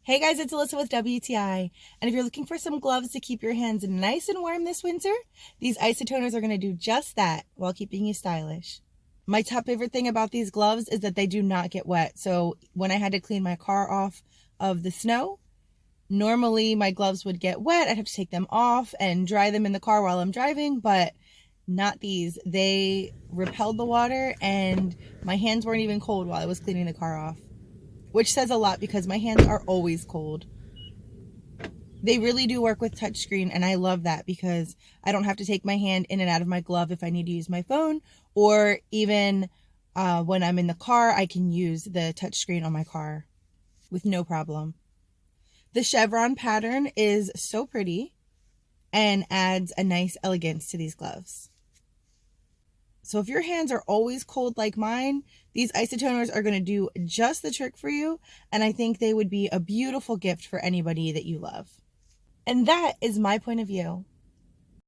Hey guys, it's Alyssa with WTI, and if you're looking for some gloves to keep your hands nice and warm this winter, these isotoners are going to do just that while keeping you stylish. My top favorite thing about these gloves is that they do not get wet, so when I had to clean my car off of the snow, normally my gloves would get wet. I'd have to take them off and dry them in the car while I'm driving, but not these. They repelled the water and my hands weren't even cold while I was cleaning the car off, which says a lot because my hands are always cold. They really do work with touchscreen, and I love that because I don't have to take my hand in and out of my glove if I need to use my phone, or even when I'm in the car, I can use the touchscreen on my car with no problem. The chevron pattern is so pretty and adds a nice elegance to these gloves. So if your hands are always cold like mine, these isotoners are going to do just the trick for you, and I think they would be a beautiful gift for anybody that you love. And that is my point of view.